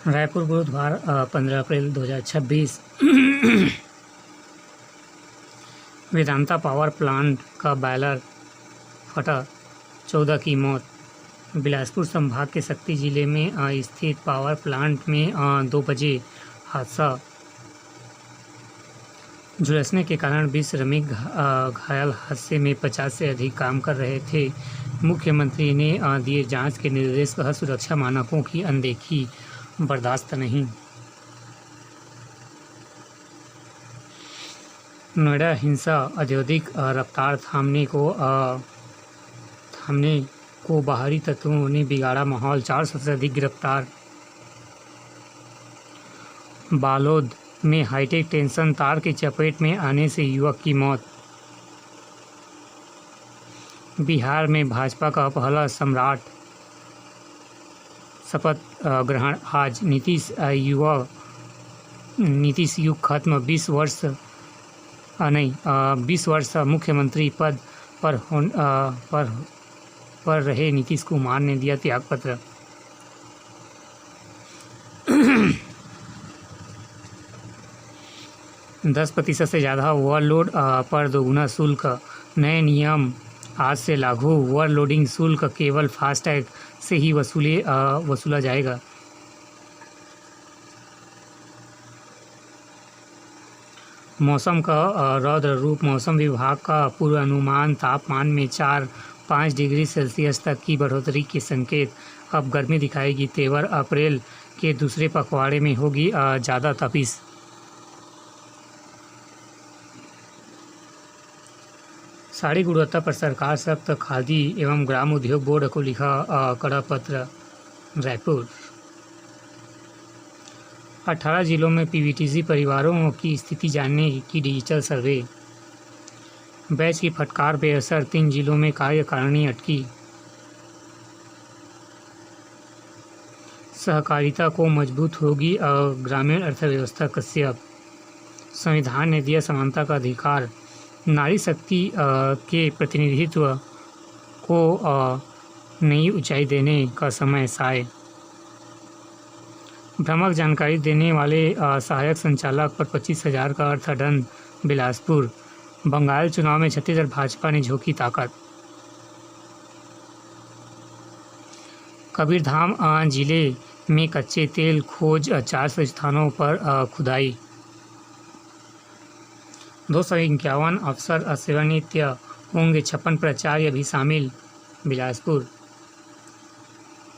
रायपुर बुधवार 15 अप्रैल 2026। Vedanta power plant का boiler फटा, 14 की मौत। बिलासपुर संभाग के शक्ति जिले में स्थित पावर प्लांट में 2 बजे हादसा झुलसने के कारण 20 श्रमिक घायल। हादसे में 50 से अधिक काम कर रहे थे। मुख्यमंत्री ने दिए जांच के निर्देश। सुरक्षा मानकों की अनदेखी बर्दाश्त नहीं। नोएडा हिंसा औद्योगिक रफ्तार थामने को बाहरी तत्वों ने बिगाड़ा माहौल, 400 से अधिक गिरफ्तार। बालोद में हाईटेक टेंशन तार की चपेट में आने से युवक की मौत। बिहार में भाजपा का पहला सम्राट शपथ ग्रहण आज। नीतीश युग खत्म। 20 वर्ष मुख्यमंत्री पद पर रहे नीतीश कुमार ने दिया त्यागपत्र। दस % से ज़्यादा ओवरलोड पर दोगुना शुल्क। नए नियम आज से लागू। ओवरलोडिंग शुल्क केवल फास्टैग से ही वसूला जाएगा। मौसम का रौद्र रूप। मौसम विभाग का पूर्वानुमान। तापमान में 4-5 डिग्री सेल्सियस तक की बढ़ोतरी के संकेत। अब गर्मी दिखाएगी तेवर। अप्रैल के दूसरे पखवाड़े में होगी ज़्यादा तपिश। साड़ी गुणवत्ता पर सरकार सख्त। खादी एवं ग्राम उद्योग बोर्ड को लिखा कड़ा पत्र। रायपुर 18 जिलों में पीवीटीसी परिवारों की स्थिति जानने की डिजिटल सर्वे। बैच की फटकार बेअसर। 3 जिलों में कार्यकारिणी अटकी। सहकारिता को मजबूत होगी ग्रामीण अर्थव्यवस्था। कश्यप। संविधान ने दिया समानता का अधिकार। नारी शक्ति के प्रतिनिधित्व को नई ऊंचाई देने का समय। साय। भ्रामक जानकारी देने वाले सहायक संचालक पर 25,000 का अर्थदंड। बिलासपुर। बंगाल चुनाव में छत्तीसगढ़ भाजपा ने झोंकी ताकत। कबीरधाम जिले में कच्चे तेल खोज। 400 स्थानों पर खुदाई। 251 अफसर सेवानिवृत्त होंगे। 56 प्राचार्य भी शामिल। बिलासपुर।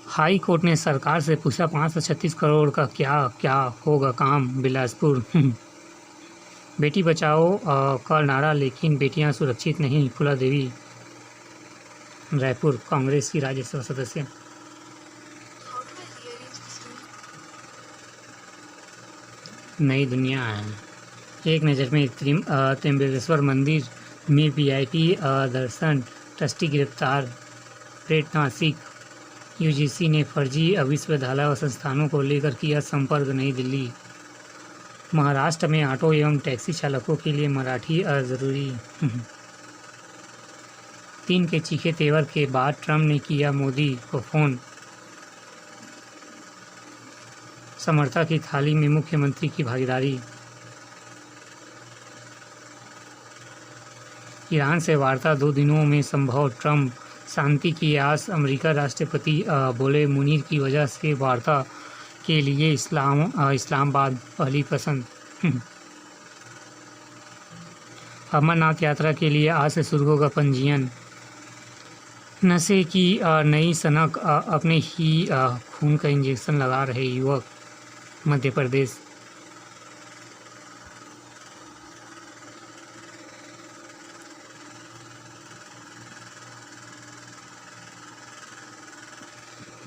हाई कोर्ट ने सरकार से पूछा 536 करोड़ का क्या होगा काम। बिलासपुर। बेटी बचाओ का नारा लेकिन बेटियां सुरक्षित नहीं। फूला देवी। रायपुर। कांग्रेस की राज्यसभा सदस्य। नई दुनिया है। एक नज़र में त्र्यंबकेश्वर मंदिर में VIP दर्शन। ट्रस्टी गिरफ्तार। रेड नासिक। UGC ने फर्जी विश्वविद्यालय और संस्थानों को लेकर किया संपर्क। नई दिल्ली। महाराष्ट्र में ऑटो एवं टैक्सी चालकों के लिए मराठी जरूरी। 3 के चीखे तेवर के बाद ट्रंप ने किया मोदी को फोन। समर्था की थाली में मुख्यमंत्री की भागीदारी। ईरान से वार्ता 2 दिनों में संभव। ट्रंप। शांति की आस। अमेरिका राष्ट्रपति बोले मुनीर की वजह से वार्ता के लिए इस्लामाबाद पहली पसंद। अमरनाथ यात्रा के लिए आज से शुरू होगा पंजीयन। नशे की नई सनक। अपने ही खून का इंजेक्शन लगा रहे युवक। मध्य प्रदेश।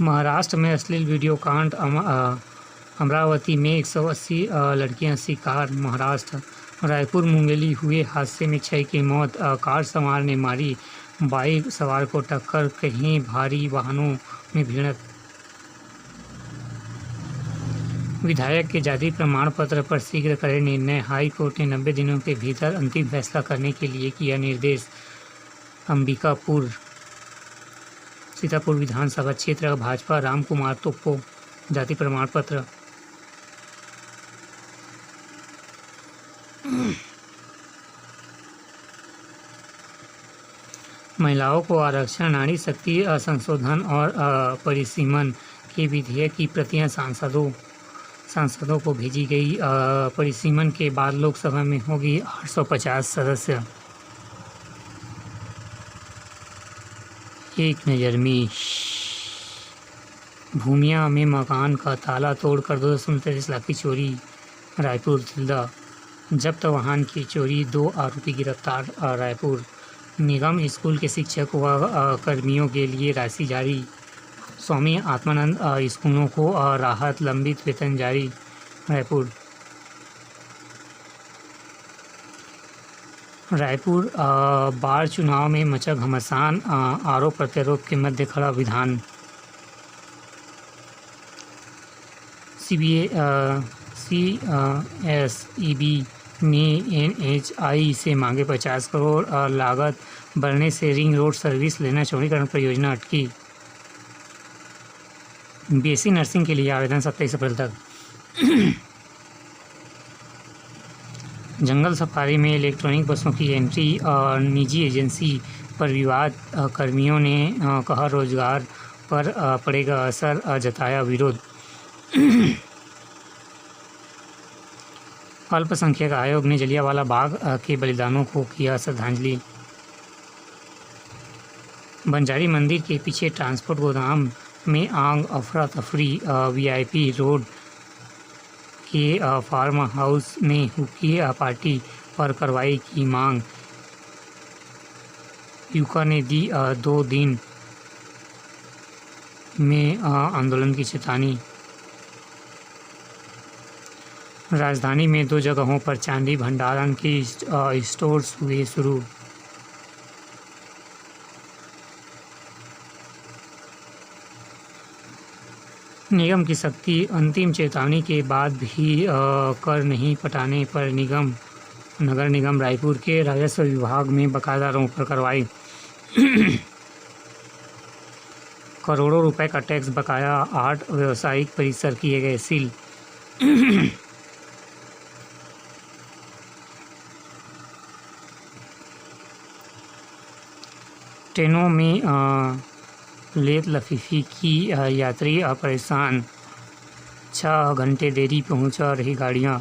महाराष्ट्र में अश्लील वीडियो कांड। अमरावती में 180 लड़कियां शिकार। महाराष्ट्र। रायपुर मुंगेली हुए हादसे में 6 की मौत। कार सवार ने मारी बाइक सवार को टक्कर। कहीं भारी वाहनों में भिड़ंत। विधायक के जाति प्रमाण पत्र पर शीघ्र करे निर्णय। हाई कोर्ट ने 90 दिनों के भीतर अंतिम फैसला करने के लिए किया निर्देश। अंबिकापुर। सीतापुर विधानसभा क्षेत्र का भाजपा राम कुमार तोप्पो। जाति प्रमाण पत्र। महिलाओं को आरक्षण, नारी शक्ति संशोधन और परिसीमन के विधेयक की प्रतियां सांसदों को भेजी गई। परिसीमन के बाद लोकसभा में होगी 850 सदस्य। एक नज़र में भूमिया में मकान का ताला तोड़कर 2.33 लाख की चोरी। रायपुर जिला जब्त वाहन की चोरी, 2 आरोपी गिरफ्तार। रायपुर निगम स्कूल के शिक्षक व कर्मियों के लिए राशि जारी। स्वामी आत्मानंद स्कूलों को राहत, लंबित वेतन जारी। रायपुर बाढ़ चुनाव में मचा घमासान, आरोप प्रत्यारोप के मध्य खड़ा विधान। CSEB ने NHAI से मांगे 50 करोड़। लागत बढ़ने से रिंग रोड सर्विस लेना चौड़ीकरण परियोजना अटकी। BSc नर्सिंग के लिए आवेदन 27 अप्रैल तक। जंगल सफारी में इलेक्ट्रॉनिक बसों की एंट्री और निजी एजेंसी पर विवाद। कर्मियों ने कहा रोजगार पर पड़ेगा असर, जताया विरोध। अल्पसंख्यक आयोग ने जलियांवाला बाग के बलिदानों को किया श्रद्धांजलि। बंजारी मंदिर के पीछे ट्रांसपोर्ट गोदाम में आग, अफरा तफरी। VIP रोड के फार्म हाउस में हुक्का पार्टी पर कार्रवाई की मांग। यूका ने दी 2 दिन में आंदोलन की चेतावनी। राजधानी में 2 जगहों पर चांदी भंडारण के स्टोर्स हुए शुरू। निगम की सख्ती, अंतिम चेतावनी के बाद भी कर नहीं पटाने पर नगर निगम रायपुर के राजस्व विभाग में बकायदारों पर कार्रवाई। करोड़ों रुपए का टैक्स बकाया, 8 व्यावसायिक परिसर किए गए सील। ट्रेनों में लेट लफीफी की यात्री परेशान, 6 घंटे देरी पहुंचा रही गाड़ियां।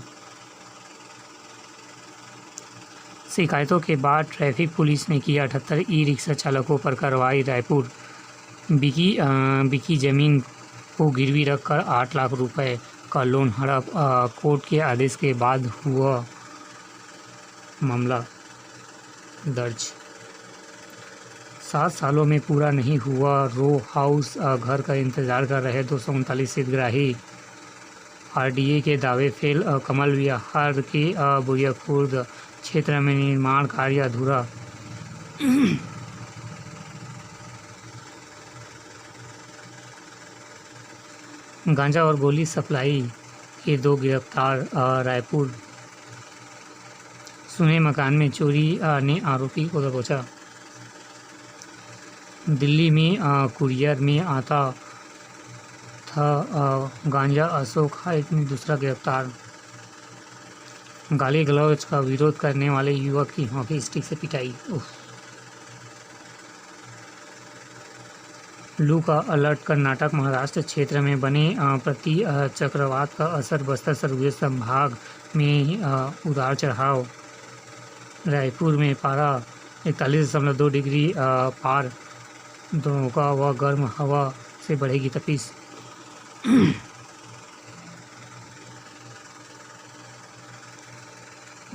शिकायतों के बाद ट्रैफिक पुलिस ने किया 78 ई-रिक्शा चालकों पर कार्रवाई। रायपुर बिकी जमीन को गिरवी रखकर 8 लाख रुपए का लोन हड़प। कोर्ट के आदेश के बाद हुआ मामला दर्ज। 7 सालों में पूरा नहीं हुआ रो हाउस घर का इंतजार कर रहे 239 हितग्राही। RDA के दावे फेल। कमल विहार के बुढ़ियाखुर्द क्षेत्र में निर्माण कार्य अधूरा। गांजा और गोली सप्लाई के 2 गिरफ्तार। रायपुर सुने मकान में चोरी ने आरोपी को दबोचा। दिल्ली में कुरियर में आता था गांजा, अशोक हाइट में दूसरा गिरफ्तार। गाली गलौज का विरोध करने वाले युवक की हॉकी स्टिक से पिटाई। लू का अलर्ट। कर्नाटक महाराष्ट्र क्षेत्र में बने प्रति चक्रवात का असर। बस्तर सरगुजा संभाग में उतार चढ़ाव। रायपुर में पारा 41.2 डिग्री पार। दोनों व गर्म हवा से बढ़ेगी तपिश।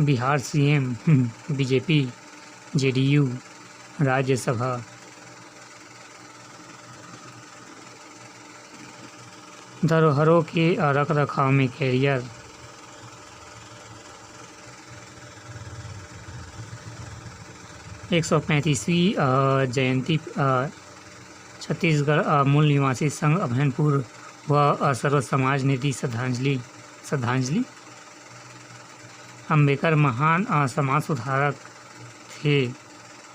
Bihar CM BJP JDU Rajya Sabha. धरोहरों के रख रखाव में कैरियर। एक 135वीं जयंती छत्तीसगढ़ मूल निवासी संघ अभयपुर व सर्व समाज ने दी श्रद्धांजलि। अम्बेडकर महान समाज सुधारक थे।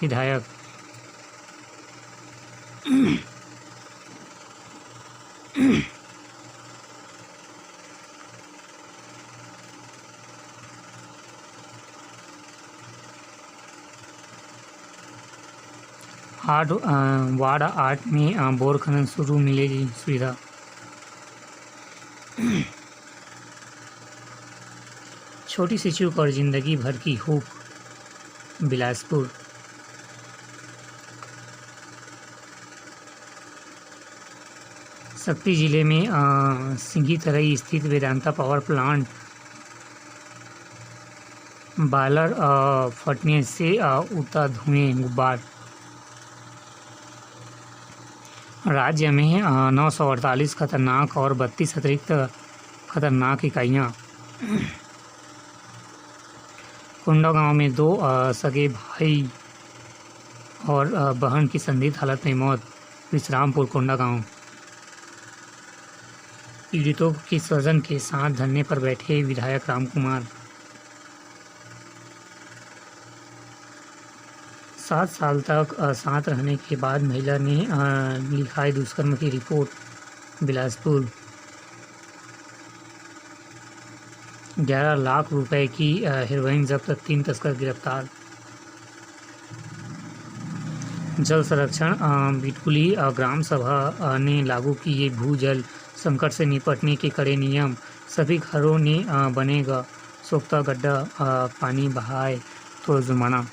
विधायक वार्ड 8 में बोर खनन शुरू, मिलेगी सुविधा। छोटी सी चूक और जिंदगी भर की हुक, बिलासपुर। शक्ति जिले में सिंगी तरई स्थित वेदांता पावर प्लांट बालर फटने से उठा धुएं गुब्बार। राज्य में 948 खतरनाक और 32 अतिरिक्त खतरनाक इकाइयाँ। कोंडागांव में 2 सगे भाई और बहन की संदिग्ध हालत में मौत, विश्रामपुर कोंडागांव। पीड़ितों के स्वजन के साथ धरने पर बैठे विधायक रामकुमार। 7 साल तक साथ रहने के बाद महिला ने लिखाई दुष्कर्म की रिपोर्ट, बिलासपुर। 11 लाख रुपए की हेरोइन जब्त, 3 तस्कर गिरफ्तार। जल संरक्षण, बिटकुली ग्राम सभा ने लागू किए भूजल संकट से निपटने के कड़े नियम। सभी घरों ने बनेगा सोख्ता गड्ढा, पानी बहाए तो जुर्माना।